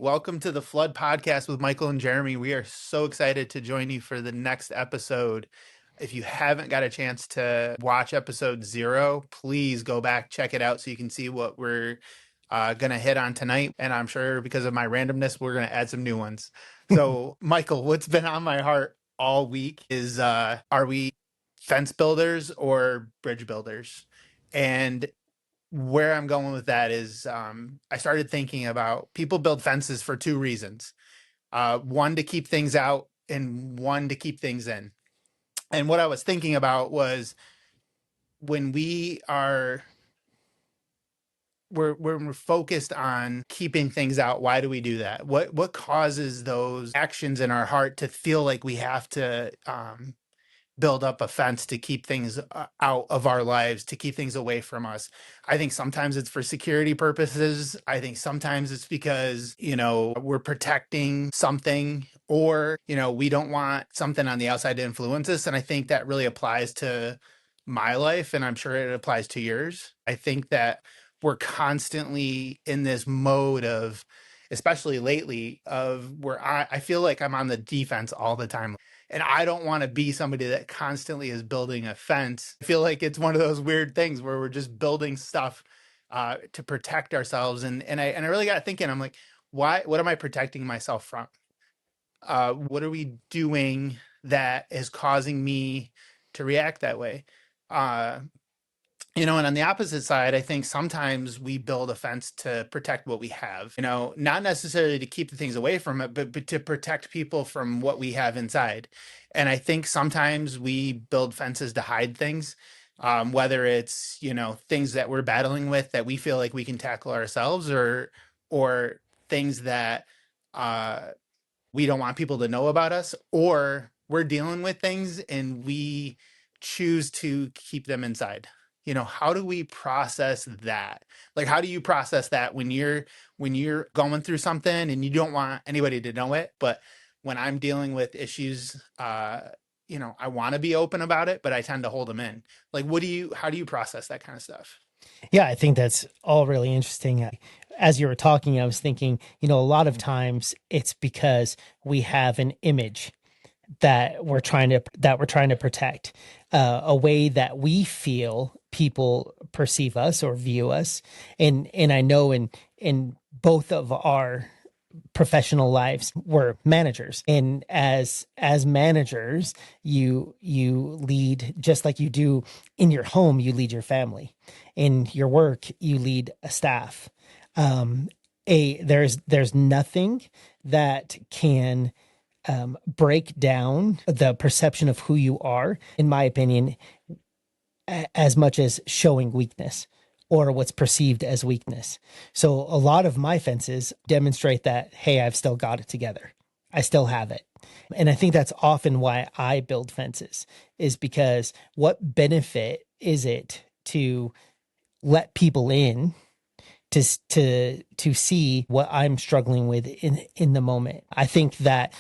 Welcome to the Flood Podcast with Michael and Jeremy. We are so excited to join you for the next episode. If you haven't got a chance to watch episode 0, please go back, check it out so you can see what we're going to hit on tonight. And I'm sure because of my randomness, we're going to add some new ones. So, Michael, what's been on my heart all week is are we fence builders or bridge builders? And where I'm going with that is I started thinking about people build fences for two reasons. One, to keep things out, and one, to keep things in. And what I was thinking about was when we're focused on keeping things out, why do we do that? What causes those actions in our heart to feel like we have to build up a fence to keep things out of our lives, to keep things away from us? I think sometimes it's for security purposes. I think sometimes it's because, we're protecting something, or, we don't want something on the outside to influence us. And I think that really applies to my life, and I'm sure it applies to yours. I think that we're constantly in this mode of, especially lately, of where I feel like I'm on the defense all the time. And I don't want to be somebody that constantly is building a fence. I feel like it's one of those weird things where we're just building stuff to protect ourselves. And I really got thinking, I'm like, what am I protecting myself from? What are we doing that is causing me to react that way? And on the opposite side, I think sometimes we build a fence to protect what we have, not necessarily to keep the things away from it, but to protect people from what we have inside. And I think sometimes we build fences to hide things, whether it's, things that we're battling with that we feel like we can tackle ourselves, or things that we don't want people to know about us, or we're dealing with things and we choose to keep them inside. How do we process that? Like, how do you process that when you're going through something and you don't want anybody to know it? But when I'm dealing with issues, I want to be open about it, but I tend to hold them in. Like, how do you process that kind of stuff? Yeah, I think that's all really interesting. As you were talking, I was thinking, a lot of times it's because we have an image that we're trying to protect, a way that we feel people perceive us or view us. And I know in both of our professional lives, we're managers, and as managers, you lead, just like you do in your home. You lead your family. In your work, you lead a staff. There's nothing that can break down the perception of who you are, in my opinion, as much as showing weakness or what's perceived as weakness. So a lot of my fences demonstrate that, hey, I've still got it together. I still have it. And I think that's often why I build fences, is because what benefit is it to let people in to see what I'm struggling with in the moment? I think that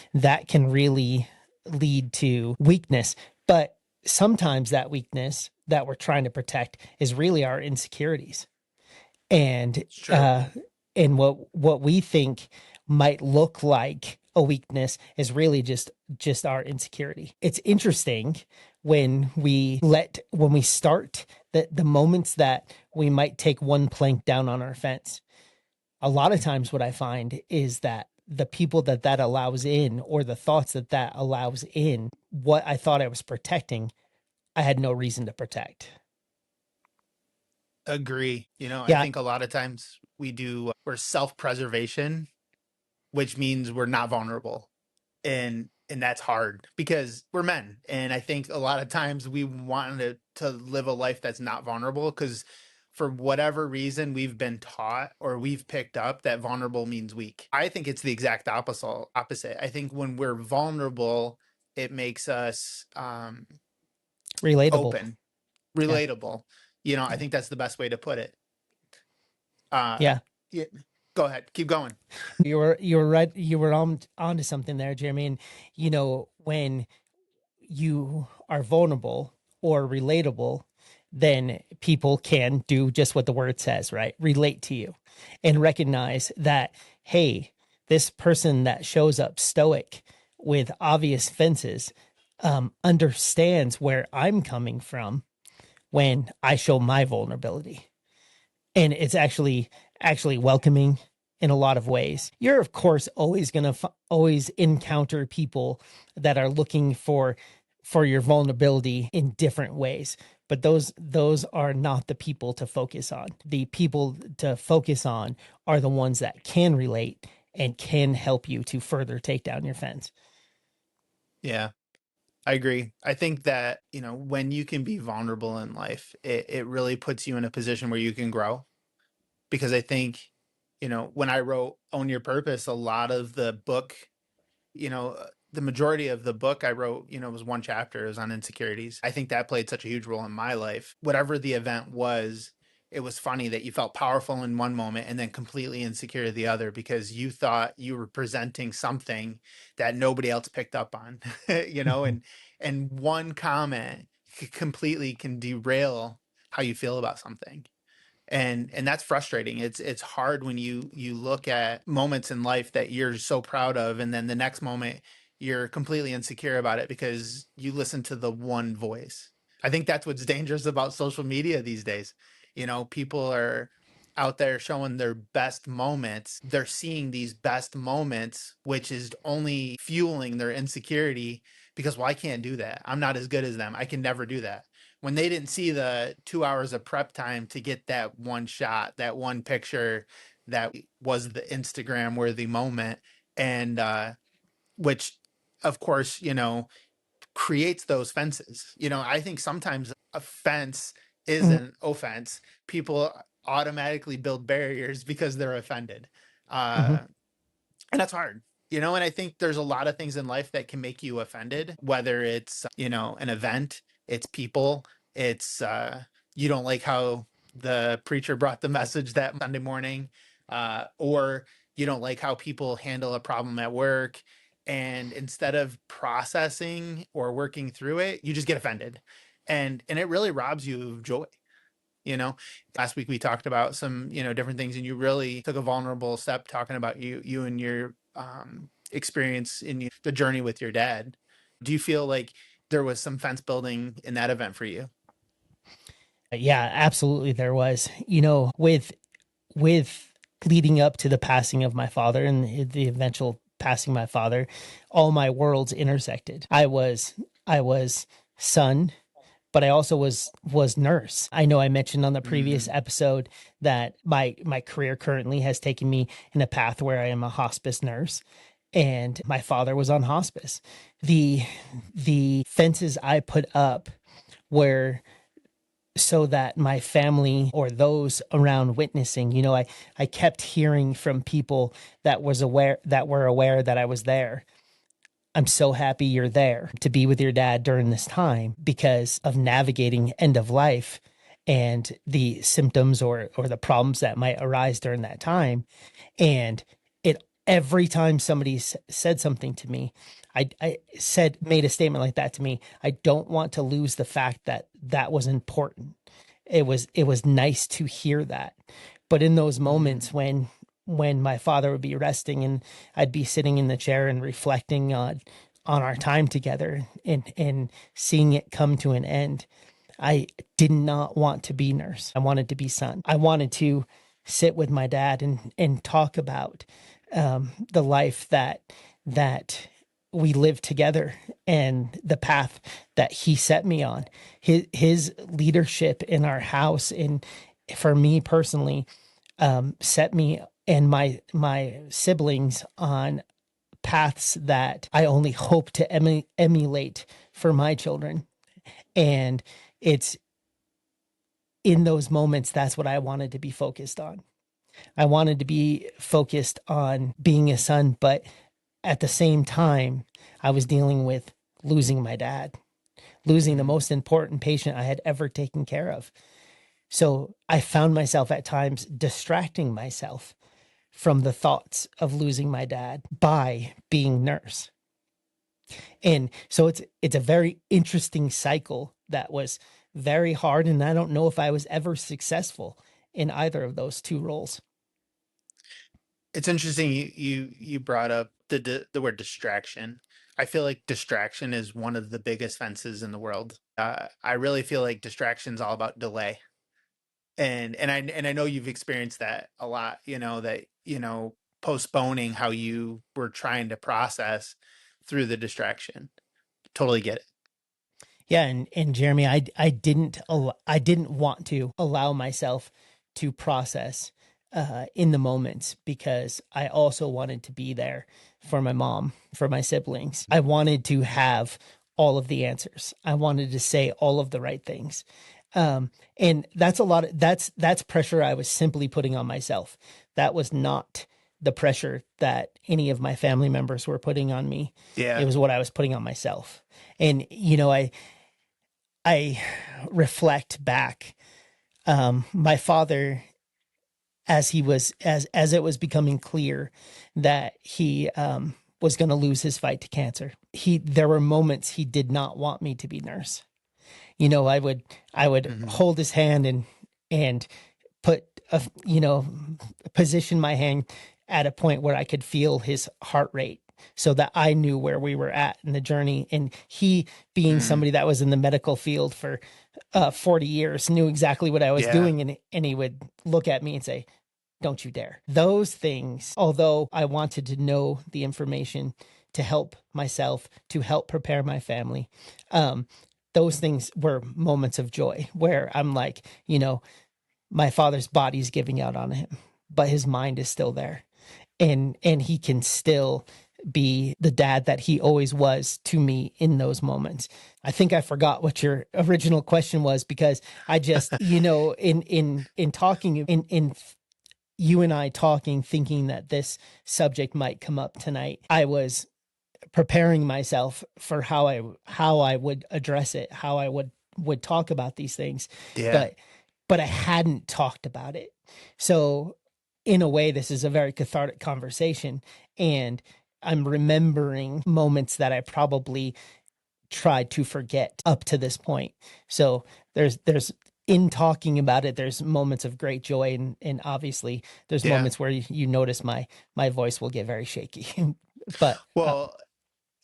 can really lead to weakness, but sometimes that weakness that we're trying to protect is really our insecurities. And and what we think might look like a weakness is really just our insecurity. It's interesting when we start the moments that we might take one plank down on our fence. A lot of times what I find is that the people that allows in, or the thoughts that allows in, what I thought I was protecting, I had no reason to protect. Agree. I Yeah. think a lot of times we're self-preservation, which means we're not vulnerable. And that's hard because we're men. And I think a lot of times we want to live a life that's not vulnerable because for whatever reason we've been taught or we've picked up that vulnerable means weak. I think it's the exact opposite. I think when we're vulnerable, it makes us Relatable. open, relatable. I think that's the best way to put it. Yeah. Yeah. Go ahead. Keep going. You were right. You were onto something there, Jeremy. And when you are vulnerable or relatable, then people can do just what the word says, right? Relate to you and recognize that, hey, This person that shows up stoic with obvious fences understands where I'm coming from when I show my vulnerability. And it's actually welcoming in a lot of ways. You're of course always going to always encounter people that are looking for your vulnerability in different ways, but those are not the people to focus on. The people to focus on are the ones that can relate and can help you to further take down your fence. Yeah, I agree. I think that, when you can be vulnerable in life, it really puts you in a position where you can grow. Because I think, when I wrote Own Your Purpose, a lot of the book, the majority of the book I wrote, was one chapter, it was on insecurities. I think that played such a huge role in my life. Whatever the event was, it was funny that you felt powerful in one moment and then completely insecure the other because you thought you were presenting something that nobody else picked up on, and one comment completely can derail how you feel about something. And that's frustrating. It's hard when you look at moments in life that you're so proud of, and then the next moment you're completely insecure about it because you listen to the one voice. I think that's what's dangerous about social media these days. People are out there showing their best moments. They're seeing these best moments, which is only fueling their insecurity because, well, I can't do that. I'm not as good as them. I can never do that. When they didn't see the 2 hours of prep time to get that one shot, that one picture that was the Instagram worthy moment. And which, of course, creates those fences. I think sometimes a fence is Mm-hmm. an offense. People automatically build barriers because they're offended. Uh, and that's hard. And I think there's a lot of things in life that can make you offended, whether it's, an event, it's people, it's, you don't like how the preacher brought the message that Sunday morning, or you don't like how people handle a problem at work. And instead of processing or working through it, you just get offended. And it really robs you of joy. you know Last week we talked about some, different things, and you really took a vulnerable step talking about you and your experience in the journey with your dad. Do you feel like there was some fence building in that event for you? Yeah, absolutely there was. With leading up to the passing of my father and the eventual passing of my father, all my worlds intersected. I was son, but I also was nurse. I know I mentioned on the previous Mm, episode that my career currently has taken me in a path where I am a hospice nurse, and my father was on hospice. The fences I put up were so that my family or those around witnessing, I kept hearing from people that were aware that I was there. I'm so happy you're there to be with your dad during this time because of navigating end of life and the symptoms or the problems that might arise during that time. And it every time somebody said something to me, I said made a statement like that to me. I don't want to lose the fact that that was important. It was nice to hear that, but in those mm, moments when my father would be resting and I'd be sitting in the chair and reflecting on our time together and seeing it come to an end, I did not want to be nurse. I wanted to be son. I wanted to sit with my dad and talk about the life that we lived together and the path that he set me on. His leadership in our house and for me personally set me and my siblings on paths that I only hope to emulate for my children. And it's in those moments, that's what I wanted to be focused on. I wanted to be focused on being a son, but at the same time, I was dealing with losing my dad, losing the mm. most important patient I had ever taken care of. So I found myself at times distracting myself from the thoughts of losing my dad by being nurse. And so it's a very interesting cycle that was very hard, and I don't know if I was ever successful in either of those two roles. It's interesting you brought up the word distraction. I feel like distraction is one of the biggest fences in the world. I really feel like distraction's all about delay. And I know you've experienced that a lot, that, postponing how you were trying to process through the distraction. Totally get it. Yeah, and Jeremy, I didn't want to allow myself to process in the moments because I also wanted to be there for my mom, for my siblings. I wanted to have all of the answers. I wanted to say all of the right things. And that's a lot of that's pressure I was simply putting on myself. That was not the pressure that any of my family members were putting on me. It Yeah. was what I was putting on myself. And I reflect back. My father, as it was becoming clear that he was going to lose his fight to cancer, he there were moments he did not want me to be nurse. I would Hmm. hold his hand and put a position my hand at a point where I could feel his heart rate so that I knew where we were at in the journey. And he, being Hmm. somebody that was in the medical field for 40 years, knew exactly what I was Yeah. doing. And he would look at me and say, don't you dare. Those things, although I wanted to know the information to help myself, to help prepare my family, um, those things were moments of joy where I'm like, my father's body's giving out on him, but his mind is still there. And he can still be the dad that he always was to me in those moments. I think I forgot what your original question was because I just, in talking in you and I talking, thinking that this subject might come up tonight, I was preparing myself for how I would address it, how I would talk about these things, Yeah. but I hadn't talked about it. So in a way, this is a very cathartic conversation, and I'm remembering moments that I probably tried to forget up to this point. So there's in talking about it, there's moments of great joy, and obviously there's Yeah. moments where you notice my voice will get very shaky. But Well,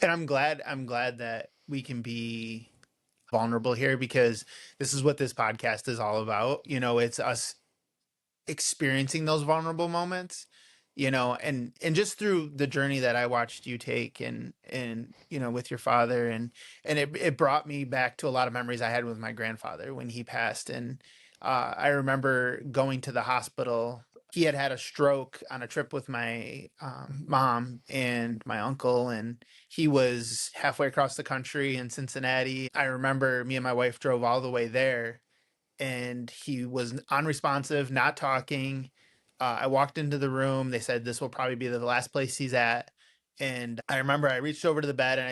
and I'm glad that we can be vulnerable here, because this is what this podcast is all about. It's us experiencing those vulnerable moments, and just through the journey that I watched you take, and with your father, and it brought me back to a lot of memories I had with my grandfather when he passed. And I remember going to the hospital. He had had a stroke on a trip with my mom and my uncle, and he was halfway across the country in Cincinnati. I remember me and my wife drove all the way there, and he was unresponsive, not talking. I walked into the room. They said this will probably be the last place he's at. And I remember I reached over to the bed and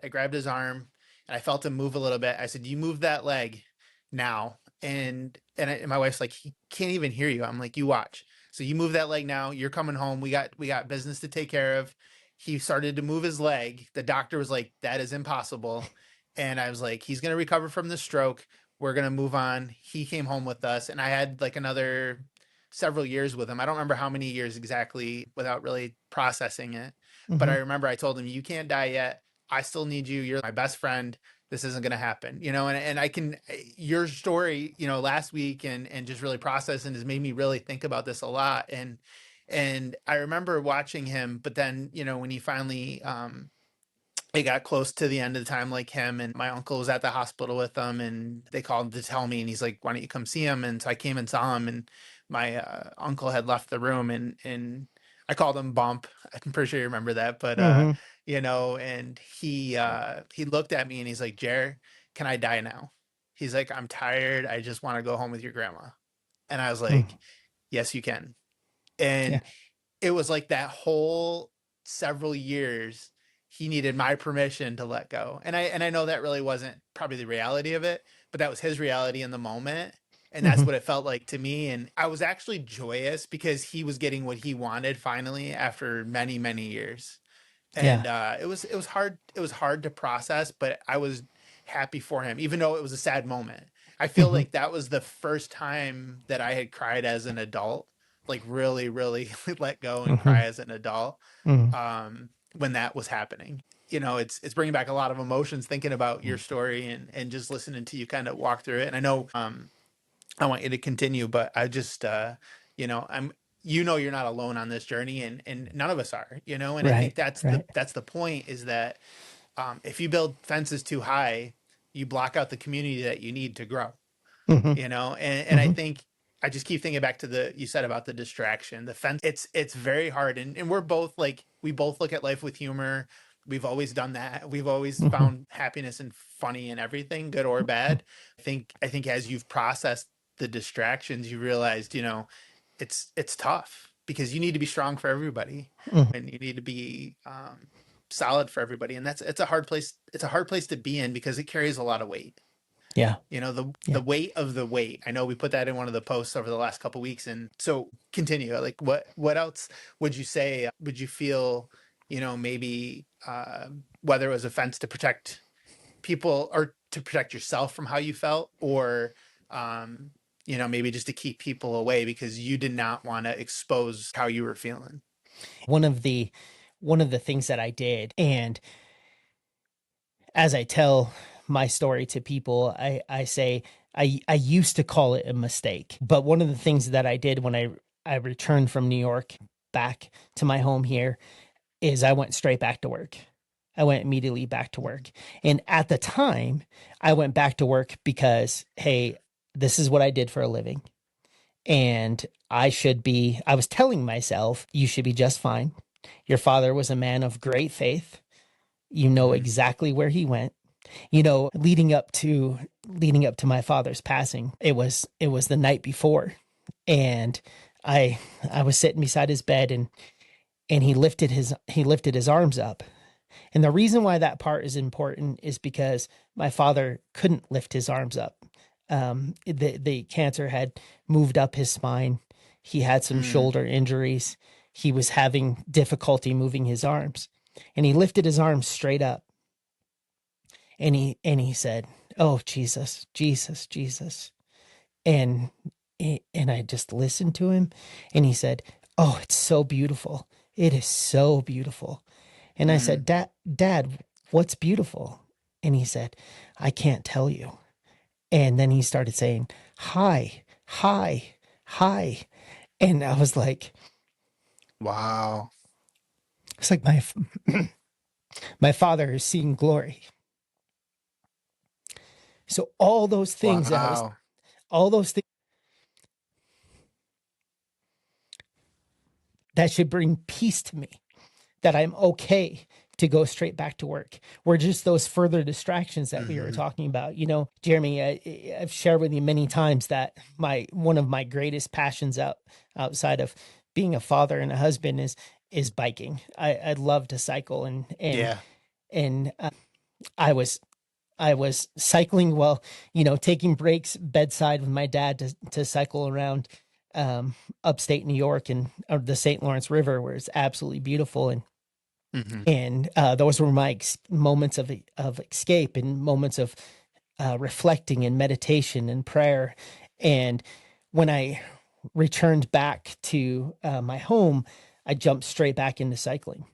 I grabbed his arm and I felt him move a little bit. I said, "You move that leg now." And my wife's like, "He can't even hear you." I'm like, "You watch." So you move that leg now. You're coming home. We got business to take care of. He started to move his leg. The doctor was like, "That is impossible." And I was like, "He's going to recover from the stroke. We're going to move on." He came home with us, and I had like another several years with him. I don't remember how many years exactly without really processing it. But I mhm, remember I told him, "You can't die yet. I still need you. You're my best friend. This isn't going to happen." And I can, your story, last week, and just really processing has made me really think about this a lot. And I remember watching him, but then, when he finally, it got close to the end of the time, like him and my uncle was at the hospital with them, and they called to tell me, and he's like, "Why don't you come see him?" And so I came and saw him, and my uncle had left the room, and I called him Bump. I'm pretty sure you remember that, but mhm, and he looked at me and he's like, "Jer, can I die now?" He's like, "I'm tired. I just want to go home with your grandma." And I was like, mhm. "Yes, you can." Yeah. And it was like that whole several years he needed my permission to let go. And I know that really wasn't probably the reality of it, but that was his reality in the moment. And that's Mhm. what it felt like to me. And I was actually joyous because he was getting what he wanted finally after many, many years. Yeah. And it was hard to process, but I was happy for him, even though it was a sad moment. I feel Mhm. like that was the first time that I had cried as an adult, like really, really let go and Mm-hmm. cry as an adult Mm-hmm. when that was happening. You know, it's bringing back a lot of emotions thinking about your story and just listening to you kind of walk through it. And I know I want you to continue, but I just you know, I'm you know you're not alone on this journey and none of us are, you know, and I Right. think that's Right. the point is that if you build fences too high, you block out the community that you need to grow, Mm-hmm. you know. And I Mm-hmm. think I just keep thinking back to the you said about the distraction, the fence. It's very hard, and we're both like we both look at life with humor. We've always done that. We've always Mm-hmm. found happiness and funny in everything, good or bad. I think as you've processed the distractions, you realized, you know, it's tough because you need to be strong for everybody, Mm-hmm. and you need to be solid for everybody, and that's it's a hard place. It's a hard place to be in because it carries a lot of weight, Yeah. you know, Yeah. the weight of the weight. I know we put that in one of the posts over the last couple of weeks. And so continue, like what else would you say, would you feel, you know, maybe whether it was a fence to protect people or to protect yourself from how you felt, or um you know, maybe just to keep people away because you did not want to expose how you were feeling. One of the things that I did, and as I tell my story to people, I say I used to call it a mistake. But one of the things that I did when I returned from New York back to my home here is I went straight back to work. I went immediately back to work. And at the time, I went back to work because, hey, this is what I did for a living. And I was telling myself, you should be just fine. Your father was a man of great faith. You know Mm-hmm. exactly where he went. You know, leading up to my father's passing, it was the night before. And I I was sitting beside his bed, and he lifted his arms up. And the reason why that part is important is because my father couldn't lift his arms up. The cancer had moved up his spine. He had some Mm. shoulder injuries. He was having difficulty moving his arms, and he lifted his arms straight up, and he said, "Oh, Jesus, Jesus, Jesus." And and I just listened to him, and he said, "Oh, it's so beautiful. It is so beautiful." And I Mm. said, Dad, what's beautiful?" And he said, "I can't tell you." And then he started saying, "Hi, hi, hi." And I was like, Wow. it's like my father is seeing glory. So Wow. all those things that should bring peace to me, that I'm okay to go straight back to work, were just those further distractions that we were Mm-hmm. talking about. You know, Jeremy, I've shared with you many times that one of my greatest passions outside of being a father and a husband is biking. I love to cycle, Yeah. and I was cycling, well, you know, taking breaks bedside with my dad to cycle around upstate New York and the St. Lawrence River, where it's absolutely beautiful. Mm-hmm. And those were my moments of escape and moments of reflecting and meditation and prayer. And when I returned back to my home, I jumped straight back into cycling.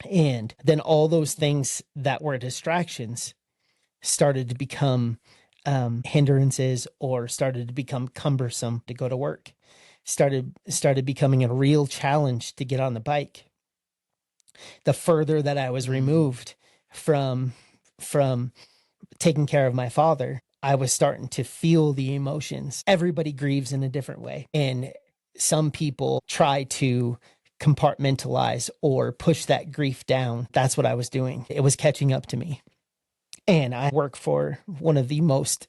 And then all those things that were distractions started to become hindrances, or started to become cumbersome to go to work. Started becoming a real challenge to get on the bike. The further that I was Mm. removed from from taking care of my father, I was starting to feel the emotions. Everybody grieves in a different way, and some people try to compartmentalize or push that grief down. That's what I was doing. It was catching up to me. And I work for one of the most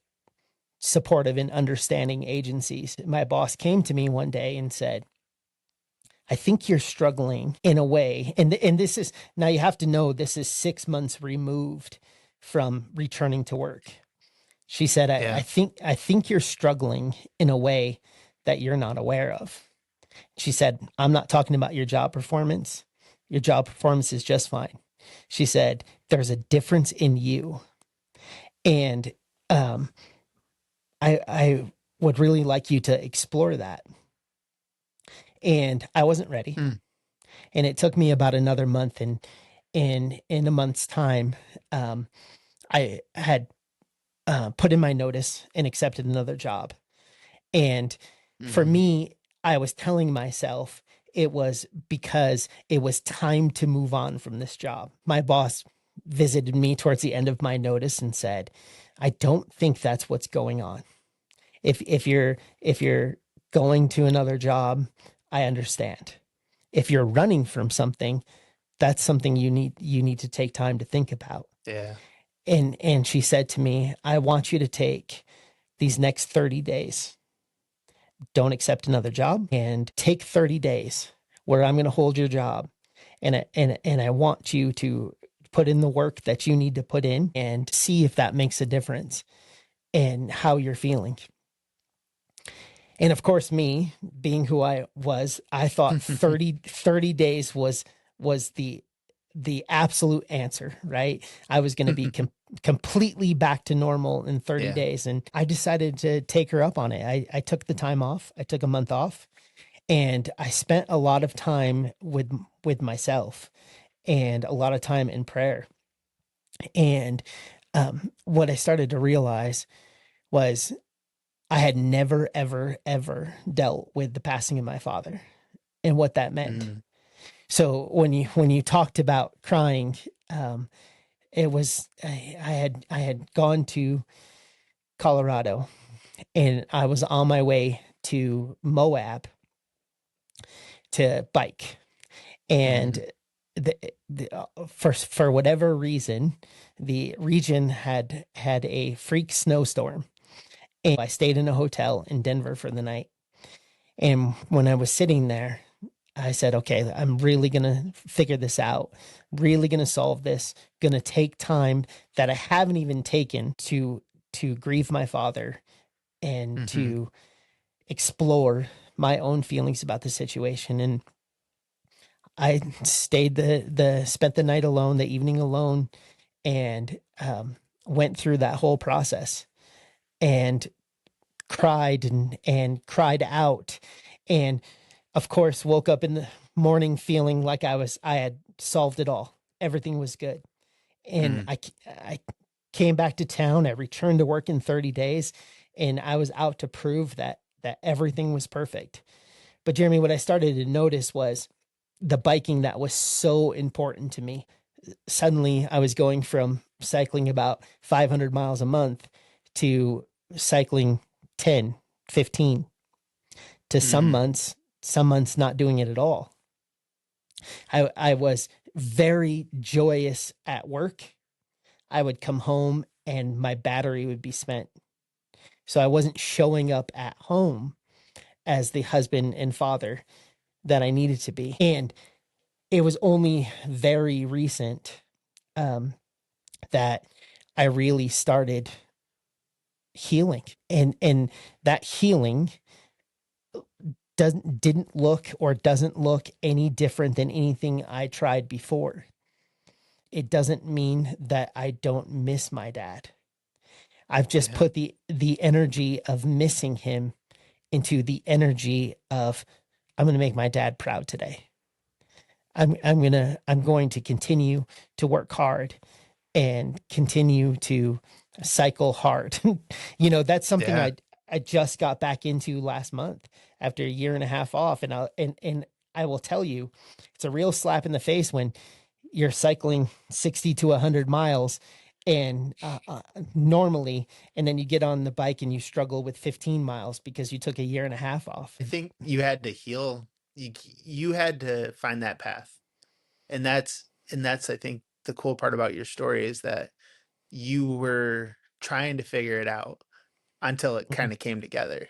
supportive and understanding agencies. My boss came to me one day and said, "I think you're struggling in a way." And this is, now you have to know, this is 6 months removed from returning to work. She said, Yeah. I think you're struggling in a way that you're not aware of." She said, "I'm not talking about your job performance. Your job performance is just fine." She said, "There's a difference in you." And um, I would really like you to explore that. and I wasn't ready. Mm, And it took me about another month, and in a month's time, I had put in my notice and accepted another job. And for mhm, me, I was telling myself it was because it was time to move on from this job. My boss visited me towards the end of my notice and said, "I don't think that's what's going on. If you're going to another job, I understand. If you're running from something, that's something you need to take time to think about." yeah. And she said to me, "I want you to take these next 30 days. Don't accept another job and take 30 days where I'm going to hold your job. And I want you to put in the work that you need to put in and see if that makes a difference in how you're feeling." And of course, me being who I was, I thought 30 days was the absolute answer, right? I was going to be completely back to normal in 30 Yeah. days. And I decided to take her up on it. I took the time off. I took a month off, and I spent a lot of time with myself and a lot of time in prayer. And what I started to realize was I had never, ever, ever dealt with the passing of my father and what that meant. Mm, So when you talked about crying, um, it was I had gone to Colorado, and I was on my way to Moab to bike, mhm, and for whatever reason, the region had a freak snowstorm, and I stayed in a hotel in Denver for the night. And when I was sitting there, I said, "Okay, I'm really going to figure this out, really going to solve this, going to take time that I haven't even taken to grieve my father and mhm, to explore my own feelings about the situation." And I stayed the spent the night alone, the evening alone, and went through that whole process and cried and cried out, and of course woke up in the morning feeling like I had solved it all. Everything was good. And mm. I came back to town. I returned to work in 30 days, and I was out to prove that everything was perfect. But Jeremy, what I started to notice was the biking that was so important to me. Suddenly I was going from cycling about 500 miles a month to cycling 10, 15, to Mhm. some months not doing it at all. I was very joyous at work. I would come home and my battery would be spent. So I wasn't showing up at home as the husband and father that I needed to be. And it was only very recent um, that I really started healing, and that healing doesn't look any different than anything I tried before. It doesn't mean that I don't miss my dad. I've just Yeah. put the energy of missing him into the energy of I'm going to make my dad proud today. I'm going to continue to work hard and continue to cycle hard. That's something Yeah. I just got back into last month after a year and a half off, and I will tell you, it's a real slap in the face when you're cycling 60 to 100 miles and normally, and then you get on the bike and you struggle with 15 miles because you took a year and a half off. I think you had to heal. You had to find that path. And that's I think the cool part about your story is that you were trying to figure it out until it Hmm. kind of came together.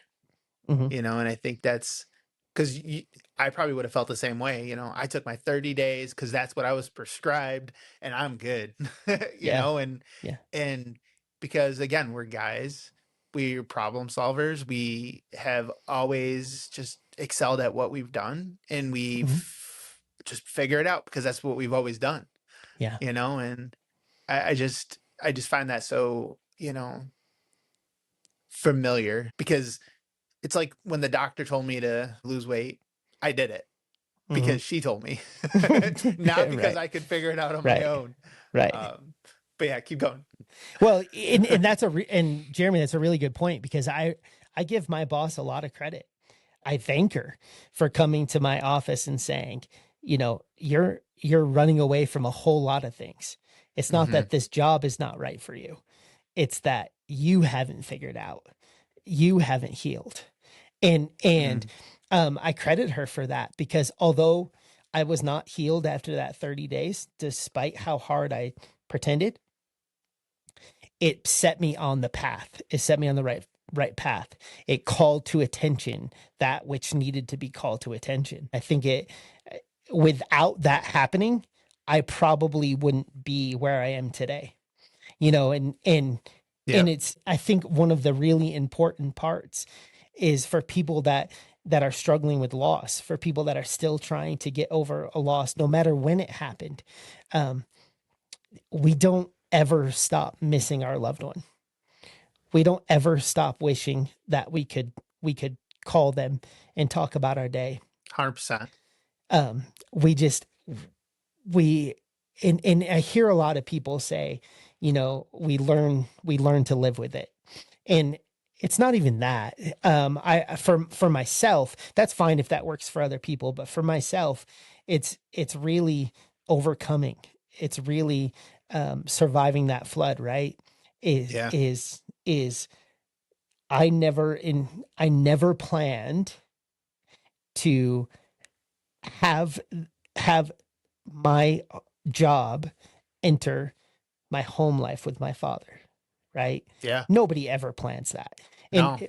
Hmm. And I think that's because I probably would have felt the same way. I took my 30 days because that's what I was prescribed, and I'm good. you Yeah. know, and Yeah. and because again, we're guys, we're problem solvers. We have always just excelled at what we've done, and Hmm. we've just figure it out because that's what we've always done. Yeah. And I just find that so familiar because it's like when the doctor told me to lose weight, I did it Hmm. because she told me, not because Right, I could figure it out on my right, own. right. Um, but yeah, keep going. Well, and and Jeremy, that's a really good point because I give my boss a lot of credit. I thank her for coming to my office and saying, you know, you're running away from a whole lot of things. It's not Hmm. that this job is not right for you. It's that you haven't figured out. You haven't healed. And Hmm. I credit her for that because although I was not healed after that 30 days, despite how hard I pretended, it set me on the path. It set me on the right path. It called to attention that which needed to be called to attention. I think it without that happening, I probably wouldn't be where I am today. You know, and Yep. it's I think one of the really important parts is for people that are struggling with loss, for people that are still trying to get over a loss, no matter when it happened. Um, we don't ever stop missing our loved one. We don't ever stop wishing that we could call them and talk about our day. 100%. We just we and I hear a lot of people say, you know, we learn to live with it. And it's not even that. I for myself, that's fine if that works for other people, but for myself, it's really overcoming. It's really surviving that flood, right? Is Yeah. is is I never planned to have have my job enter my home life with my father, right? Yeah. Nobody ever plans that. And No.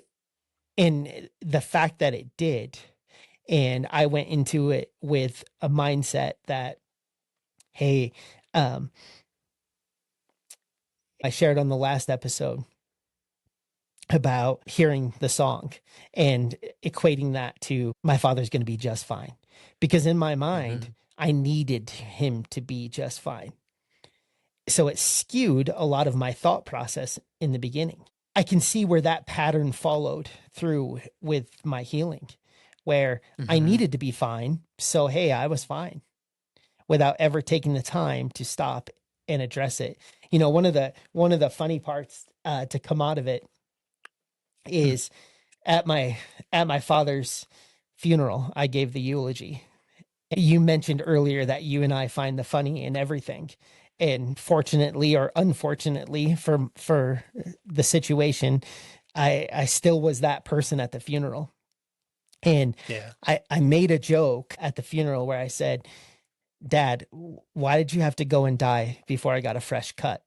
and the fact that it did, and I went into it with a mindset that, hey, um, I shared on the last episode about hearing the song and equating that to my father's going to be just fine. Because in my mind, Hmm. I needed him to be just fine. So it skewed a lot of my thought process in the beginning. I can see where that pattern followed through with my healing, where I Hmm. needed to be fine. So, hey, I was fine without ever taking the time to stop and address it. You know, one of the funny parts to come out of it is at my father's funeral, I gave the eulogy. You mentioned earlier that you and I find the funny in everything. And fortunately or unfortunately for the situation, I still was that person at the funeral. And Yeah. I made a joke at the funeral where I said, Dad, why did you have to go and die before I got a fresh cut?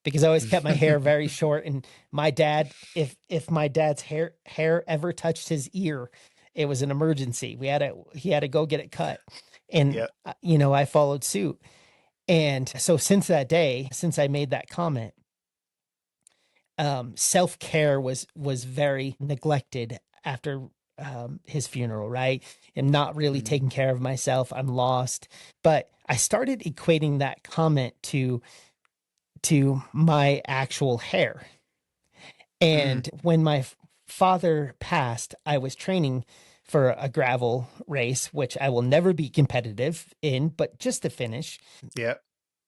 Because I always kept my hair very short. And my dad, if my dad's hair ever touched his ear, it was an emergency. He had to go get it cut. And Yep. you know, I followed suit. And so since that day, since I made that comment, self-care was very neglected after his funeral, right? And not really Hmm. taking care of myself. I'm lost. But I started equating that comment to my actual hair. Mm. And when my father passed, I was training for a gravel race, which I will never be competitive in, but just to finish. Yep.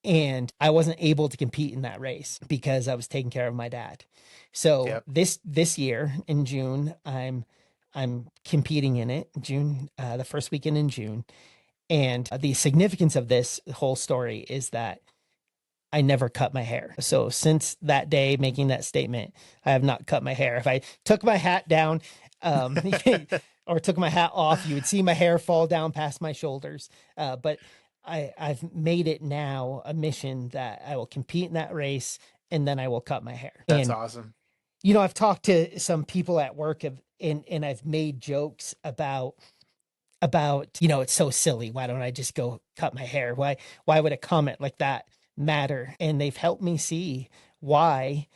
And I wasn't able to compete in that race because I was taking care of my dad. So Yep. this year in June, I'm competing in it. June, the first weekend in June. And the significance of this whole story is that I never cut my hair. So since that day, making that statement, I have not cut my hair. If I took my hat down, um, or took my hat off, you would see my hair fall down past my shoulders. But I've made it now a mission that I will compete in that race and then I will cut my hair. That's And awesome. you know, I've talked to some people at work and I've made jokes about, you know, it's so silly. Why don't I just go cut my hair? Why would a comment like that matter? And they've helped me see why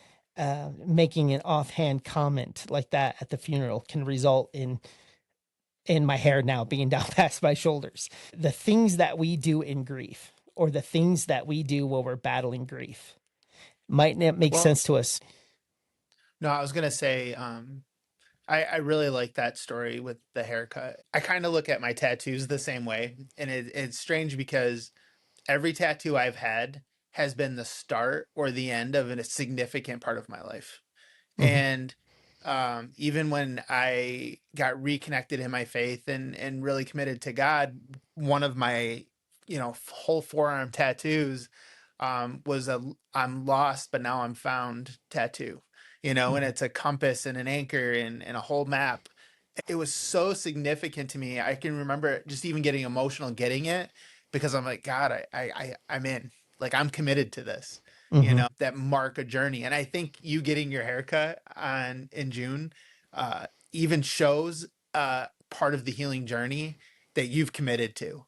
making an offhand comment like that at the funeral can result in my hair now being down past my shoulders. The things that we do in grief or the things that we do while we're battling grief might not make Well, sense to us. no, I was gonna say, I really like that story with the haircut. I kind of look at my tattoos the same way. And it's strange because every tattoo I've had has been the start or the end of a significant part of my life. Hmm. And even when I got reconnected in my faith and really committed to God, one of my whole forearm tattoos was a "I'm lost but now I'm found" tattoo. And Hmm. it's a compass and an anchor and a whole map. It was so significant to me. I can remember just even getting emotional getting it because I'm like, God, I'm in. Like I'm committed to this. Hmm. That mark a journey. And I think you getting your haircut on in June even shows part of the healing journey that you've committed to.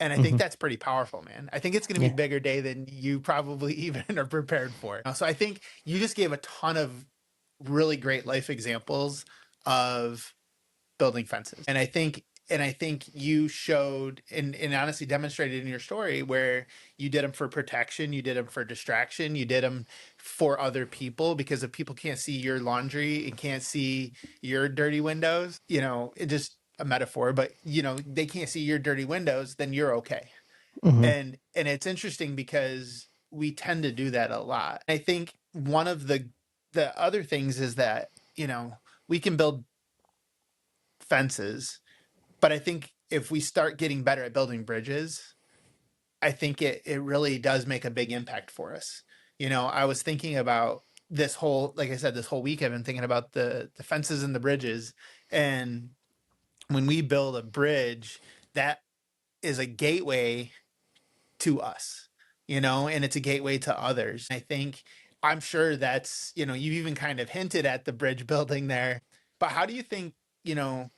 And I think Hmm. that's pretty powerful, man. I think it's going to be Yeah. a bigger day than you probably even are prepared for. So I think you just gave a ton of really great life examples of building fences. And I think you showed and honestly demonstrated in your story where you did them for protection, you did them for distraction, you did them for other people because if people can't see your laundry and can't see your dirty windows, it just a metaphor, but they can't see your dirty windows, then you're okay. Hmm. And it's interesting because we tend to do that a lot. I think one of the other things is that, we can build fences, but I think if we start getting better at building bridges, I think it really does make a big impact for us. I was thinking about this whole, like I said, this whole week I've been thinking about the fences and the bridges. And when we build a bridge, that is a gateway to us, and it's a gateway to others. I think I'm sure that's, you even kind of hinted at the bridge building there. But how do you think, you know,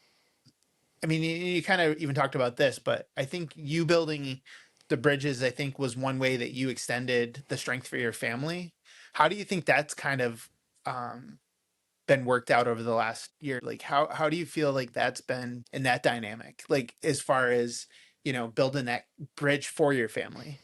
I mean, you kind of even talked about this, but I think you building the bridges, I think, was one way that you extended the strength for your family. How do you think that's kind of um, been worked out over the last year? Like, how do you feel like that's been in that dynamic? Like, as far as building that bridge for your family.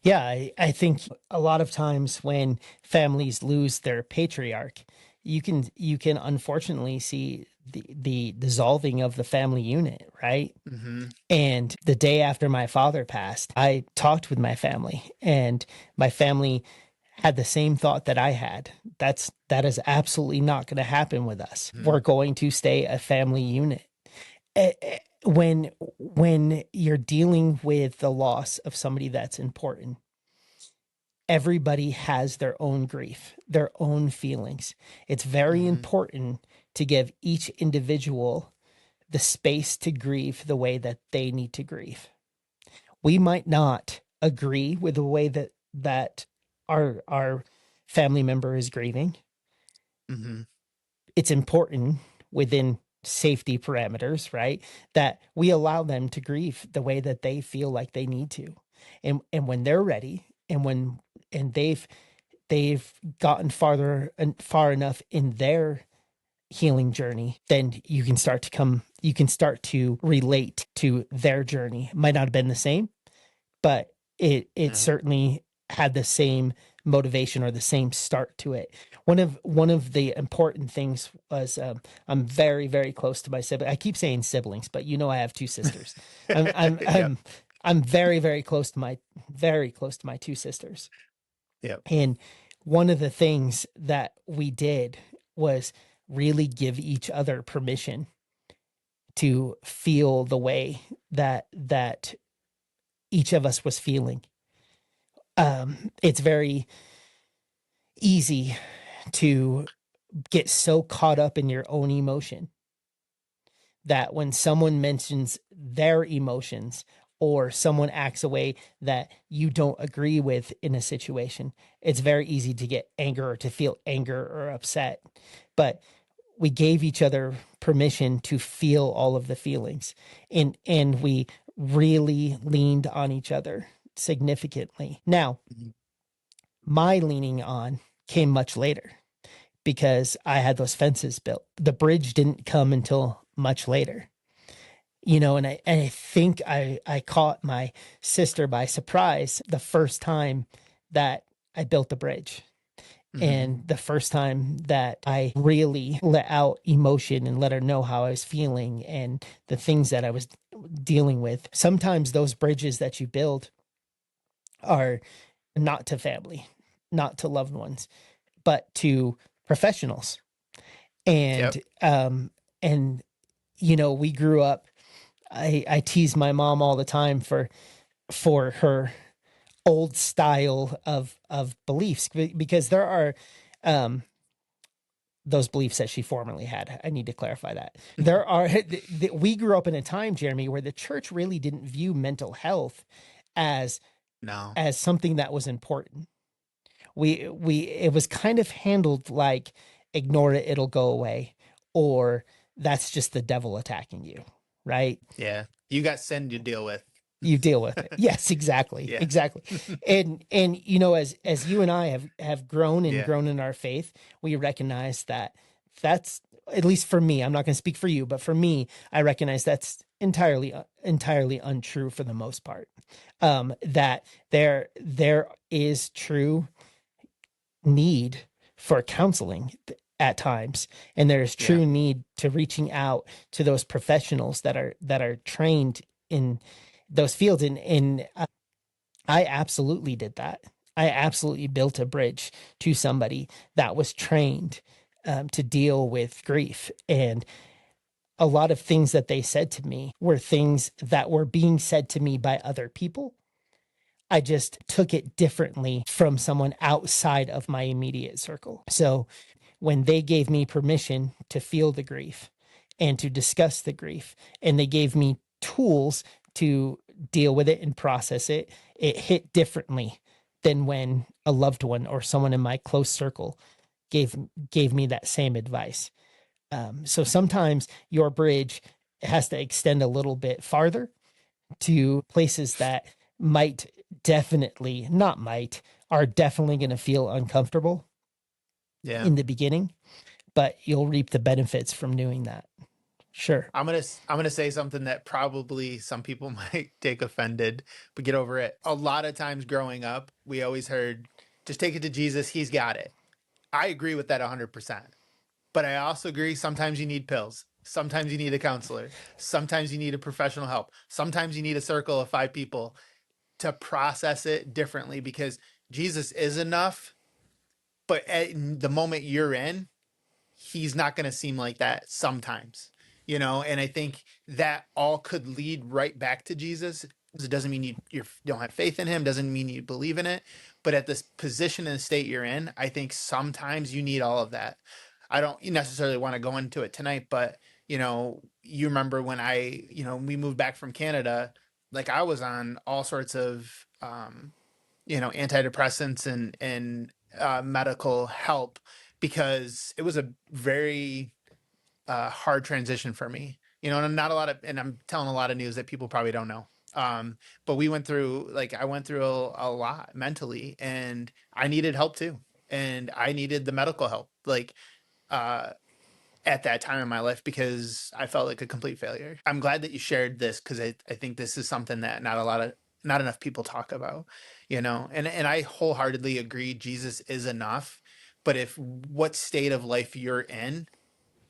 Yeah, I think a lot of times when families lose their patriarch, you can unfortunately see the dissolving of the family unit, right? Mm-hmm. And the day after my father passed, I talked with my family, and my family had the same thought that I had. That is absolutely not going to happen with us. Mm-hmm. We're going to stay a family unit. When you're dealing with the loss of somebody that's important, everybody has their own grief, their own feelings. It's very Mm-hmm. important to give each individual the space to grieve the way that they need to grieve. We might not agree with the way that our family member is grieving. Mm-hmm. It's important within safety parameters, right? That we allow them to grieve the way that they feel like they need to. And when they're ready and they've gotten farther and far enough in their healing journey, then you can start to relate to their journey. It might not have been the same, but it Yeah. certainly had the same motivation or the same start to it. One of the important things was, I'm very close to my sibling. I keep saying siblings, but I have two sisters. I'm I'm Yep. I'm I'm very close to my very close to my two sisters. Yep. And one of the things that we did was really give each other permission to feel the way that each of us was feeling. It's very easy to get so caught up in your own emotion that when someone mentions their emotions or someone acts a way that you don't agree with in a situation, it's very easy to get anger or to feel anger or upset. But we gave each other permission to feel all of the feelings, and we really leaned on each other significantly. Now, Mhm. my leaning on came much later because I had those fences built. The bridge didn't come until much later. And I think I caught my sister by surprise the first time that I built the bridge. Hmm. And the first time that I really let out emotion and let her know how I was feeling and the things that I was dealing with, sometimes those bridges that you build are not to family, not to loved ones, but to professionals. Yep. And we grew up. I tease my mom all the time for her old style of beliefs, because there are um those beliefs that she formerly had. I need to clarify that. There are we grew up in a time, Jeremy, where the church really didn't view mental health as No. something that was important. We it was kind of handled like, ignore it, it'll go away, or that's just the devil attacking you, right? Yeah. You got sin to deal with. You deal with it. Yes, exactly. Yeah. Exactly. And as you and I have grown and Yeah. grown in our faith, we recognize that that's, at least for me, I'm not going to speak for you, but for me, I recognize that's entirely untrue for the most part. That there is true need for counseling at times, and there is Yeah. true need to reaching out to those professionals that are trained in those fields. And I absolutely did that. I absolutely built a bridge to somebody that was trained to deal with grief. And a lot of things that they said to me were things that were being said to me by other people. I just took it differently from someone outside of my immediate circle. So when they gave me permission to feel the grief and to discuss the grief, and they gave me tools to deal with it and process it, it hit differently than when a loved one or someone in my close circle gave gave me that same advice. So sometimes your bridge has to extend a little bit farther to places that might definitely, not might, are definitely going to feel uncomfortable Yeah. in the beginning, but you'll reap the benefits from doing that. Sure. I'm gonna say something that probably some people might take offended, but get over it. A lot of times growing up, we always heard, just take it to Jesus, he's got it. I agree with that 100%. But I also agree sometimes you need pills. Sometimes you need a counselor. Sometimes you need a professional help. Sometimes you need a circle of 5 people to process it differently, because Jesus is enough, but at the moment you're in, he's not going to seem like that sometimes, and I think that all could lead right back to Jesus. It doesn't mean you don't have faith in him, doesn't mean you believe in it, but at this position and state you're in, I think sometimes you need all of that. I don't necessarily want to go into it tonight, but you remember when we moved back from Canada, like I was on all sorts of antidepressants and medical help, because it was a very hard transition for me. And not a lot of, and I'm telling a lot of news that people probably don't know. But I went through a lot mentally, and I needed help too. And I needed the medical help, like, uh, at that time in my life, because I felt like a complete failure. I'm glad that you shared this, because I think this is something that not enough people talk about, and I wholeheartedly agree Jesus is enough. But if what state of life you're in,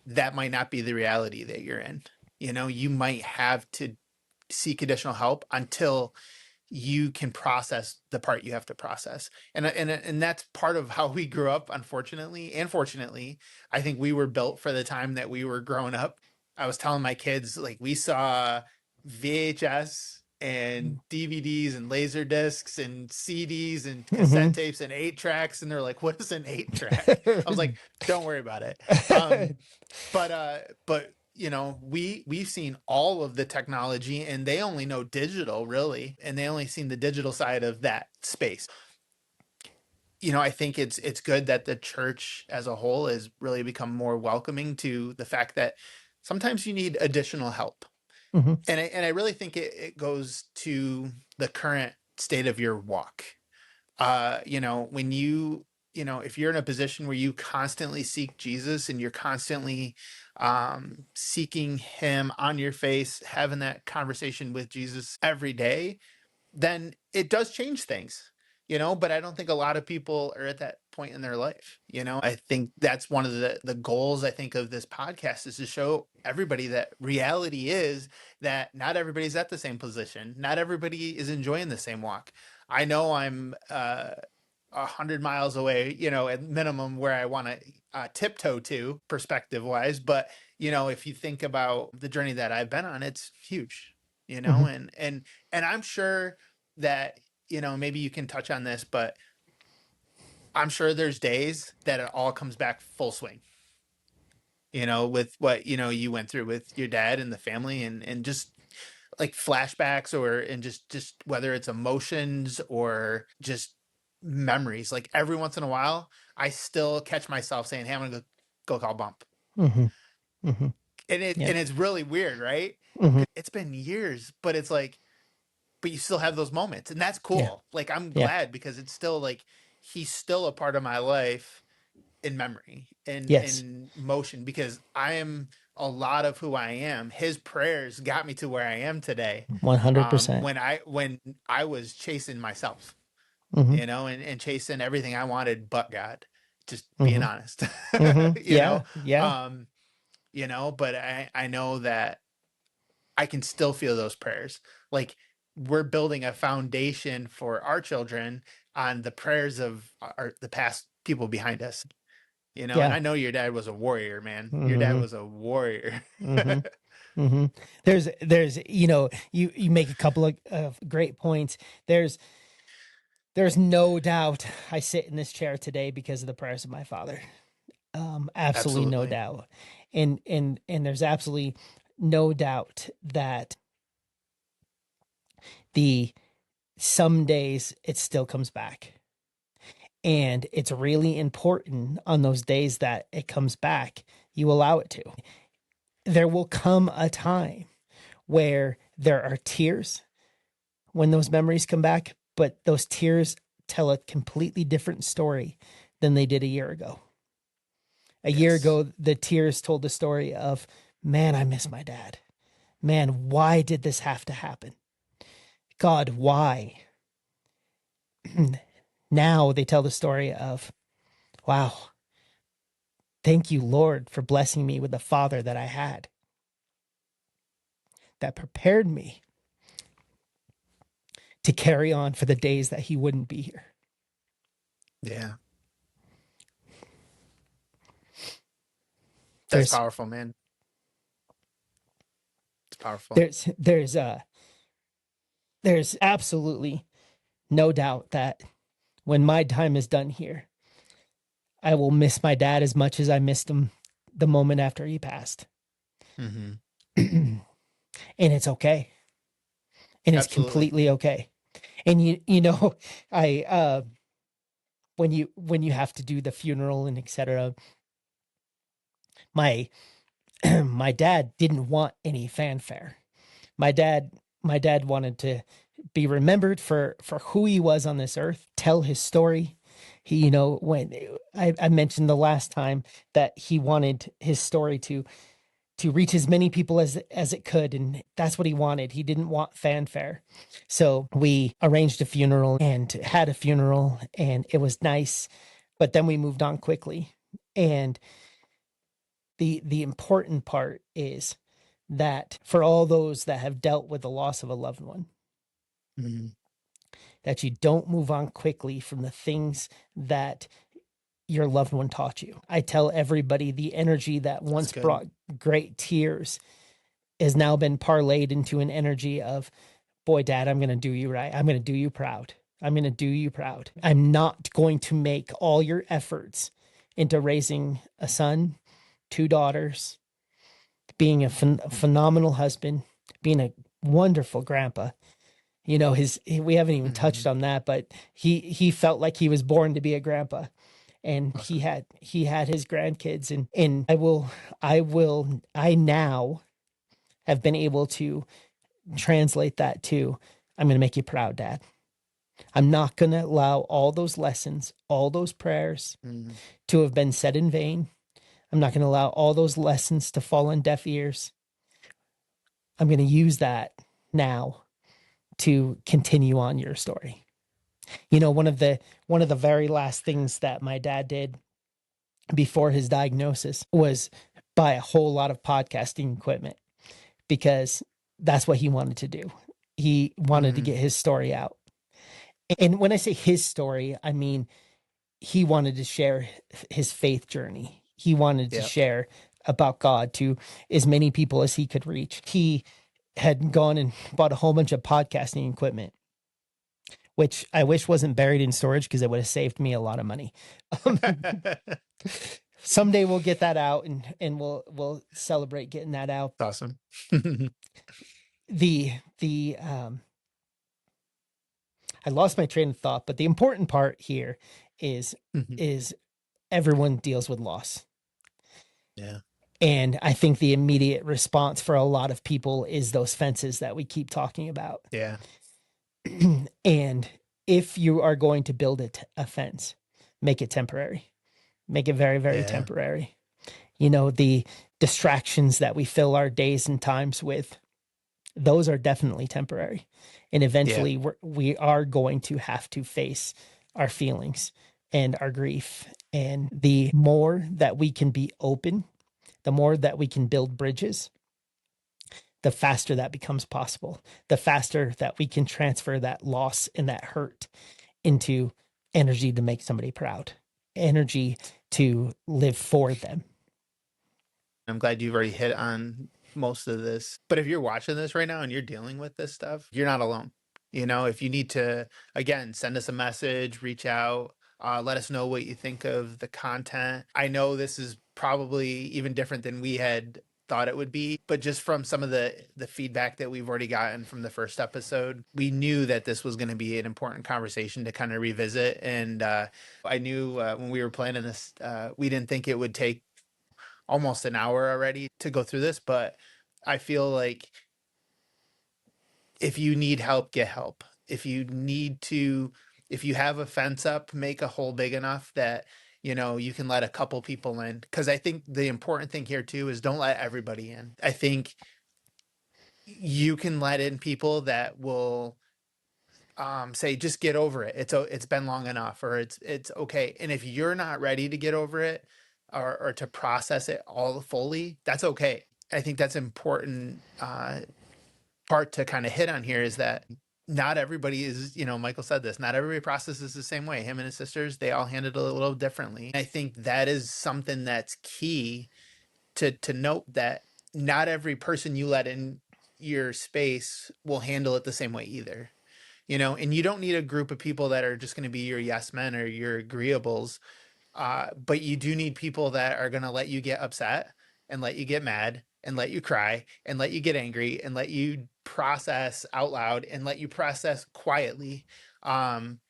that might not be the reality that you're in. You might have to seek additional help until you can process the part you have to process. And that's part of how we grew up, unfortunately and fortunately. I think we were built for the time that we were growing up. I was telling my kids, like, we saw VHS and DVDs and laser discs and CDs and cassette Mhm. tapes and 8 tracks, and they're like, what is an 8 track? I was like, don't worry about it. But we've seen all of the technology, and they only know digital, really, and they only seen the digital side of that space. I think it's good that the church as a whole has really become more welcoming to the fact that sometimes you need additional help. Mhm. And I really think it goes to the current state of your walk. When if you're in a position where you constantly seek Jesus, and you're constantly seeking him on your face, having that conversation with Jesus every day, then it does change things. But I don't think a lot of people are at that point in their life. I think that's one of the goals, I think, of this podcast, is to show everybody that reality is that not everybody's at the same position. Not everybody is enjoying the same walk. I know I'm 100 miles away, at minimum, where I want to tiptoe to, perspective wise. But if you think about the journey that I've been on, it's huge. Mhm. And I'm sure that, maybe you can touch on this, but I'm sure there's days that it all comes back full swing. With what you went through with your dad and the family, and just like flashbacks, or and just whether it's emotions or just memories. Like every once in a while, I still catch myself saying, "Hey, I'm gonna go call Bump," Mhm. Mhm. and Yeah. it's really weird, right? Mhm. It's been years, but it's like, but you still have those moments, and that's Yeah. cool. Like I'm Yeah. glad, because it's still like he's still a part of my life, in memory and Yes. in motion, because I am a lot of who I am. His prayers got me to where I am today. 100%. When I was chasing myself, Mhm. and chasing everything I wanted but God, just being Mhm. honest. Mhm. you know, Yeah. Yeah. um, but I know that I can still feel those prayers. Like, we're building a foundation for our children on the prayers of the past people behind us. And Yeah. I know your dad was a warrior, man. Your dad Mhm. was a warrior. Mhm. Mhm. There's you make a couple of great points. There's no doubt I sit in this chair today because of the prayers of my father. Absolutely no Absolutely. doubt. And there's absolutely no doubt that the some days it still comes back. And it's really important on those days that it comes back, you allow it to. There will come a time where there are tears when those memories come back, but those tears tell a completely different story than they did a year ago. A year Yes. ago, the tears told the story of, man, I miss my dad. Man, why did this have to happen? God, why? Now they tell the story of, wow, thank you, Lord, for blessing me with the father that I had that prepared me to carry on for the days that he wouldn't be here. Yeah. That's There's powerful, man. It's powerful. there's there's uh there's absolutely no doubt that when my time is done here, I will miss my dad as much as I missed him the moment after he passed. Hmm. And it's okay. And it's Absolutely. completely okay. And you know, I when you have to do the funeral and etc., my my dad didn't want any fanfare. My dad my dad wanted to be remembered for who he was on this earth, tell his story. He, when I mentioned the last time that he wanted his story to reach as many people as it could, and that's what he wanted. He didn't want fanfare. So we arranged a funeral and had a funeral, and it was nice, but then we moved on quickly. And the important part is that for all those that have dealt with the loss of a loved one, Hmm. that you don't move on quickly from the things that your loved one taught you. I tell everybody the energy that That's once good. brought great tears has now been parlayed into an energy of, boy, dad, I'm going to do you right. I'm going to do you proud. I'm going to do you proud. I'm not going to make all your efforts into raising a son, two daughters, being a phenomenal husband, being a wonderful grandpa. We haven't even touched Hmm. on that, but he felt like he was born to be a grandpa, and Awesome. he had his grandkids, and I now have been able to translate that to, I'm going to make you proud, dad. I'm not going to allow all those lessons, all those prayers Hmm. to have been said in vain. I'm not going to allow all those lessons to fall on deaf ears. I'm going to use that now to continue on your story. One of the very last things that my dad did before his diagnosis was buy a whole lot of podcasting equipment because that's what he wanted to do. He wanted to Mhm. get his story out. And when I say his story, I mean he wanted to share his faith journey. He wanted to Yep. share about God to as many people as he could reach. He had gone and bought a whole bunch of podcasting equipment, which I wish wasn't buried in storage because it would have saved me a lot of money. Um, someday we'll get that out and we'll celebrate getting that out. Awesome. The I lost my train of thought, but the important part here is Mhm. is everyone deals with loss. Yeah. And I think the immediate response for a lot of people is those fences that we keep talking about. Yeah. And if you are going to build a fence, make it temporary, make it very, very Yeah. temporary. The distractions that we fill our days and times with, those are definitely temporary. And Yeah. eventually we are going to have to face our feelings and our grief. And the more that we can be open, the more that we can build bridges, the faster that becomes possible, the faster that we can transfer that loss and that hurt into energy to make somebody proud, energy to live for them. I'm glad you've already hit on most of this. But if you're watching this right now and you're dealing with this stuff, you're not alone. If you need to, again, send us a message, reach out, let us know what you think of the content. I know this is probably even different than we had thought it would be, but just from some of the feedback that we've already gotten from the first episode, we knew that this was going to be an important conversation to kind of revisit. And I knew when we were planning this, we didn't think it would take almost an hour already to go through this, but I feel like if you need help, get help. If you have a fence up, make a hole big enough that, you can let a couple people in. Cause I think the important thing here too is don't let everybody in. I think you can let in people that will say just get over it, it's been long enough, or it's okay. And if you're not ready to get over it, or to process it all fully, that's okay. I think that's important part to kind of hit on here, is that not everybody is, Michael said this, not everybody processes the same way. Him and his sisters, they all handled it a little differently. I think that is something that's key to note, that not every person you let in your space will handle it the same way either. And you don't need a group of people that are just going to be your yes men or your agreeables. But you do need people that are going to let you get upset, and let you get mad, and let you cry, and let you get angry, and let you process out loud, and let you process quietly. Um,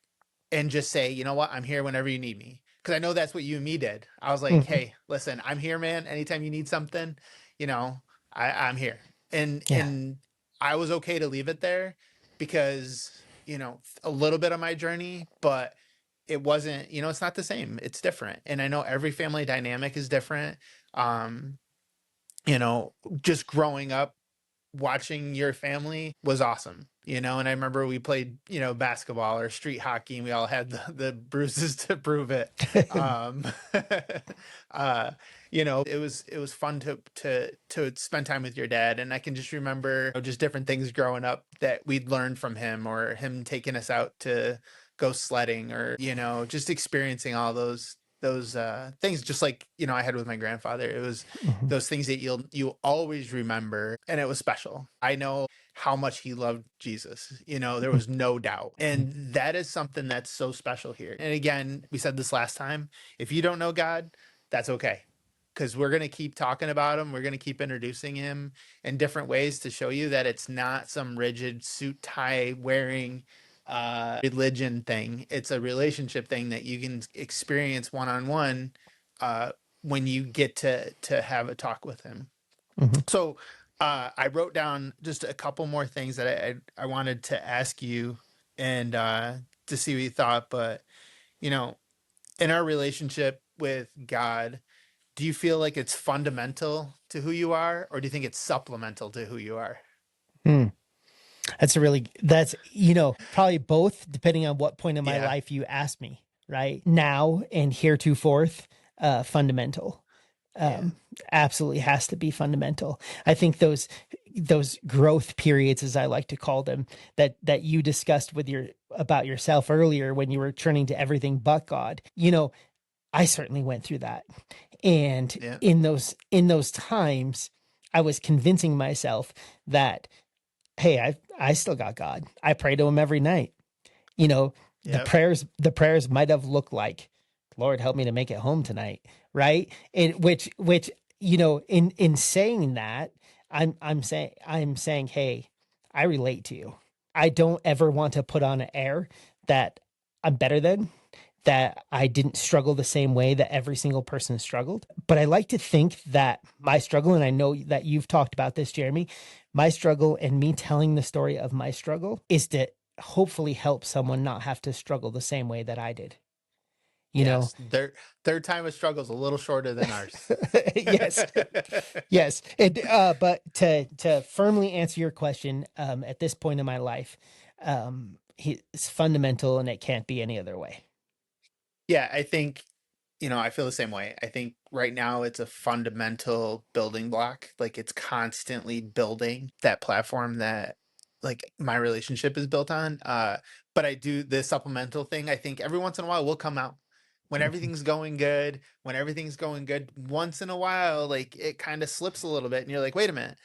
and just say, you know what, I'm here whenever you need me. Because I know that's what you and me did. I was like, Mm-hmm. hey, listen, I'm here, man. Anytime you need something, you know, I'm here. And Yeah. and I was okay to leave it there, because a little bit of my journey, but it wasn't, it's not the same. It's different. And I know every family dynamic is different. Um, you know, just growing up watching your family was awesome. And I remember we played, basketball or street hockey, and we all had the bruises to prove it. Um, uh, it was fun to spend time with your dad. And I can just remember, just different things growing up that we'd learned from him, or him taking us out to go sledding, or, just experiencing all those things, just like, I had with my grandfather. It was Mm-hmm. those things that you'll always remember, and it was special. I know how much he loved Jesus. There was no doubt. And that is something that's so special here. And again, we said this last time, if you don't know God, that's okay. Because we're going to keep talking about him. We're going to keep introducing him in different ways to show you that it's not some rigid suit tie wearing religion thing. It's a relationship thing that you can experience one on one when you get to have a talk with him. Mm-hmm. So I wrote down just a couple more things that I wanted to ask you, and to see what you thought. But you know, in our relationship with God, do you feel like it's fundamental to who you are, or do you think it's supplemental to who you are? Hmm. That's, probably both, depending on what point in my Yeah. life you ask me, right? Now and heretofore, fundamental. Yeah. Um, Absolutely has to be fundamental. I think those growth periods, as I like to call them, that you discussed with your about yourself earlier when you were turning to everything but God. I certainly went through that. And Yeah. in those times, I was convincing myself that, hey, I still got God. I pray to him every night. You know, the Yep. prayers might have looked like, Lord, help me to make it home tonight, right? And which in saying that, I'm saying, hey, I relate to you. I don't ever want to put on an air that I'm better than, that I didn't struggle the same way that every single person struggled. But I like to think that my struggle, and I know that you've talked about this, Jeremy, my struggle and me telling the story of my struggle is to hopefully help someone not have to struggle the same way that I did. You know, Yes. Their time of struggle is a little shorter than ours. yes, yes. But to firmly answer your question, at this point in my life, it's fundamental, and it can't be any other way. Yeah, I think, I feel the same way. I think right now it's a fundamental building block. Like it's constantly building that platform that like my relationship is built on. But I do the supplemental thing. I think every once in a while will come out when Mhm. everything's going good. When everything's going good, once in a while, like it kind of slips a little bit, and you're like, wait a minute,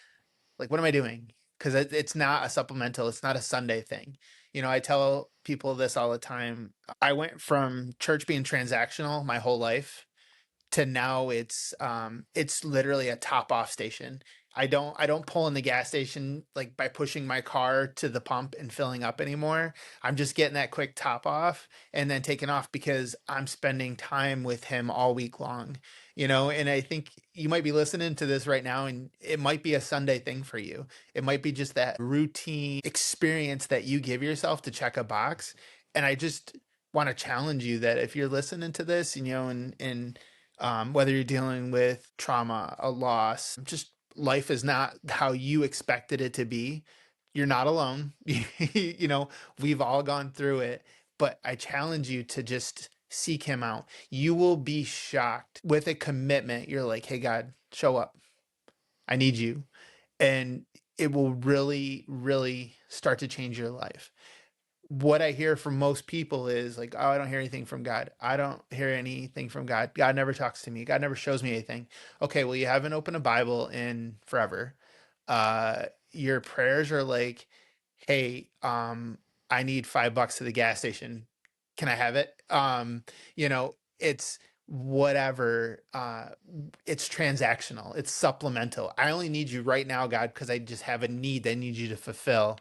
like what am I doing? Because it's not a supplemental, it's not a Sunday thing. I tell people this all the time. I went from church being transactional my whole life to now it's literally a top off station. I don't pull in the gas station like by pushing my car to the pump and filling up anymore. I'm just getting that quick top off and then taking off because I'm spending time with him all week long. And I think you might be listening to this right now and it might be a Sunday thing for you. It might be just that routine experience that you give yourself to check a box. And I just want to challenge you that if you're listening to this, and whether you're dealing with trauma, a loss, just life is not how you expected it to be. You're not alone. We've all gone through it, but I challenge you to just seek him out. You will be shocked with a commitment. You're like, hey, God, show up. I need you. And it will really, really start to change your life. What I hear from most people is like, oh, I don't hear anything from God. I don't hear anything from God. God never talks to me. God never shows me anything. Okay, well, you haven't opened a Bible in forever. Your prayers are like, hey, I need $5 to the gas station. Can I have it? It's whatever. It's transactional. It's supplemental. I only need you right now, God, because I just have a need that I need you to fulfill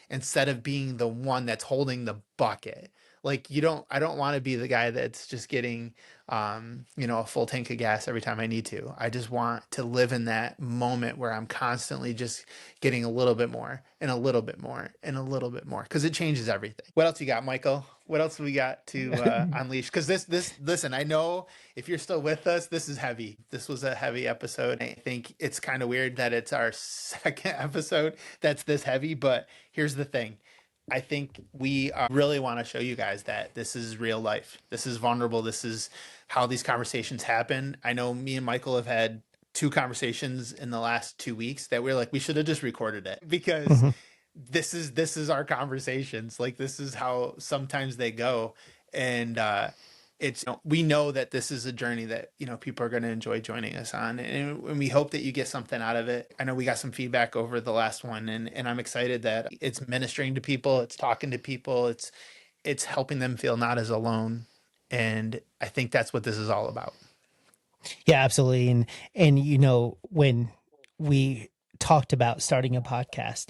instead of being the one that's holding the bucket. Like I don't want to be the guy that's just getting a full tank of gas every time I need to. I just want to live in that moment where I'm constantly just getting a little bit more and a little bit more and a little bit more because it changes everything. What else you got, Michael? What else we got to unleash? Because listen, I know if you're still with us, this is heavy. This was a heavy episode. I think it's kind of weird that it's our second episode that's this heavy, but here's the thing. I think we really want to show you guys that this is real life. This is vulnerable. This is how these conversations happen. I know me and Michael have had two conversations in the last 2 weeks that we're like, we should have just recorded it because Mhm. this is our conversations. Like this is how sometimes they go. And it's we know that this is a journey that people are going to enjoy joining us on, and we hope that you get something out of it. I know we got some feedback over the last one, and I'm excited that it's ministering to people, it's talking to people, it's helping them feel not as alone, and I think that's what this is all about. Yeah, absolutely. And when we talked about starting a podcast,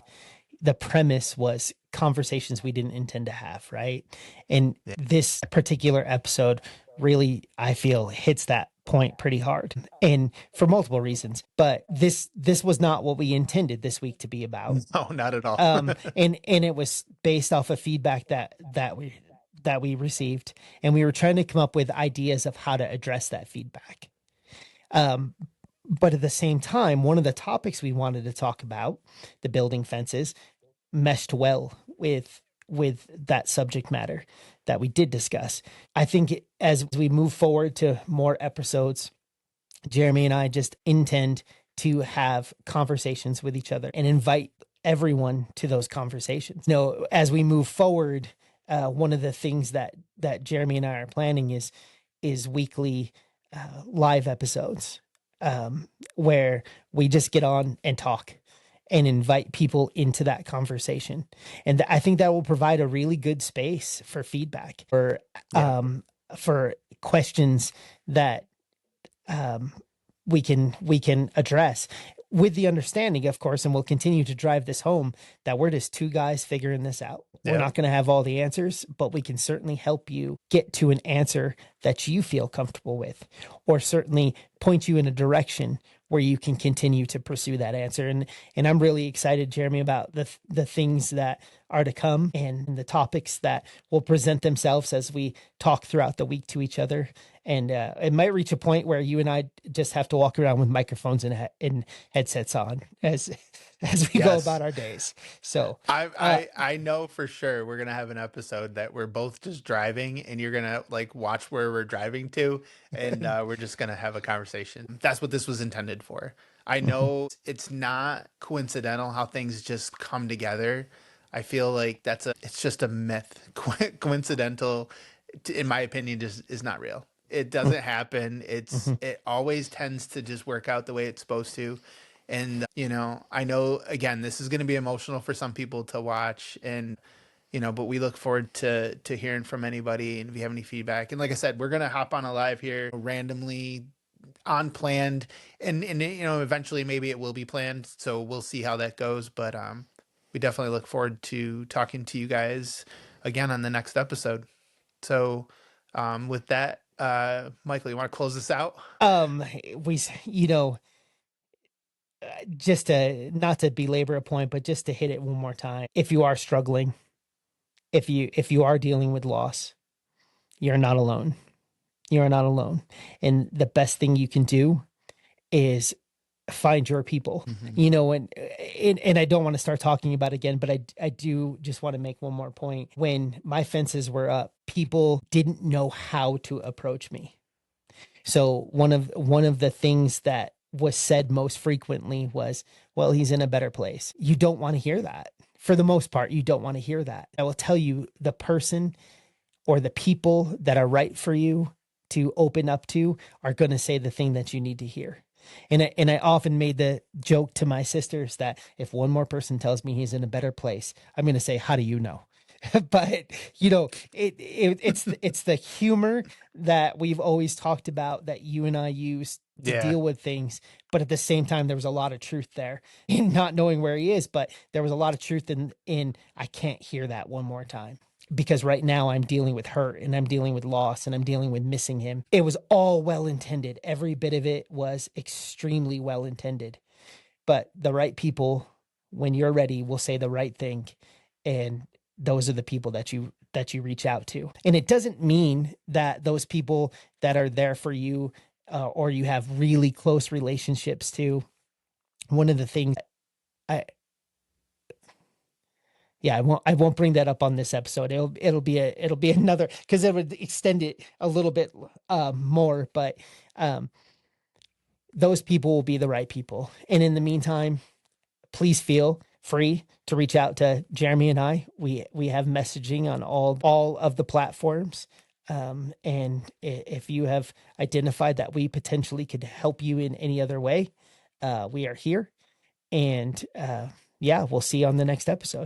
the premise was conversations we didn't intend to have, right? And Yeah. this particular episode really, I feel, hits that point pretty hard, and for multiple reasons. But this was not what we intended this week to be about. No, not at all. And it was based off of feedback that we received, and we were trying to come up with ideas of how to address that feedback. Um, but at the same time, one of the topics we wanted to talk about, the building fences, meshed well with that subject matter that we did discuss. I think as we move forward to more episodes, Jeremy and I just intend to have conversations with each other and invite everyone to those conversations. You know, as we move forward, one of the things that Jeremy and I are planning is weekly live episodes, where we just get on and talk and invite people into that conversation. And I think that will provide a really good space for feedback, Yeah. for questions that um, we can address, with the understanding, of course, and we'll continue to drive this home, that we're just two guys figuring this out. We're Yeah. not going to have all the answers, but we can certainly help you get to an answer that you feel comfortable with, or certainly point you in a direction where you can continue to pursue that answer. And I'm really excited, Jeremy, about the things that are to come and the topics that will present themselves as we talk throughout the week to each other. And it might reach a point where you and I just have to walk around with microphones and headsets on as we go Yes. about our days. So I uh, I know for sure we're gonna have an episode that we're both just driving, and you're gonna like watch where we're driving to, and we're just gonna have a conversation. That's what this was intended for. I know it's not coincidental how things just come together. I feel like it's just a myth. Coincidental, in my opinion, just is not real. It doesn't happen. It always tends to just work out the way it's supposed to. And I know again this is going to be emotional for some people to watch, and but we look forward to hearing from anybody, and if you have any feedback. And like I said, we're going to hop on a live here randomly, unplanned, and eventually maybe it will be planned, so we'll see how that goes. But we definitely look forward to talking to you guys again on the next episode. So with that, Michael, you want to close this out? um, we, you know, just to not to belabor a point, but just to hit it one more time. If you are struggling, if you are dealing with loss, you're not alone. You're not alone. And the best thing you can do is find your people. Mhm. You know, and I don't want to start talking about it again, but I do just want to make one more point. When my fences were up, people didn't know how to approach me. So one of the things that was said most frequently was, well, he's in a better place. You don't want to hear that. For the most part, you don't want to hear that. I will tell you, the person or the people that are right for you to open up to are going to say the thing that you need to hear. And I often made the joke to my sisters that if one more person tells me he's in a better place, I'm going to say, how do you know? But it's the humor that we've always talked about, that you and I use to Yeah. deal with things. But at the same time, there was a lot of truth there in not knowing where he is. But there was a lot of truth in I can't hear that one more time, because right now I'm dealing with hurt and I'm dealing with loss and I'm dealing with missing him. It was all well intended. Every bit of it was extremely well intended. But the right people, when you're ready, will say the right thing. And those are the people that you reach out to. And it doesn't mean that those people that are there for you, or you have really close relationships to. One of the things I yeah, I won't bring that up on this episode. It'll be another, because it would extend it a little bit more. But um, those people will be the right people. And in the meantime, please feel free to reach out to Jeremy and I. We have messaging on all of the platforms. And if you have identified that we potentially could help you in any other way, we are here. And yeah, we'll see you on the next episode.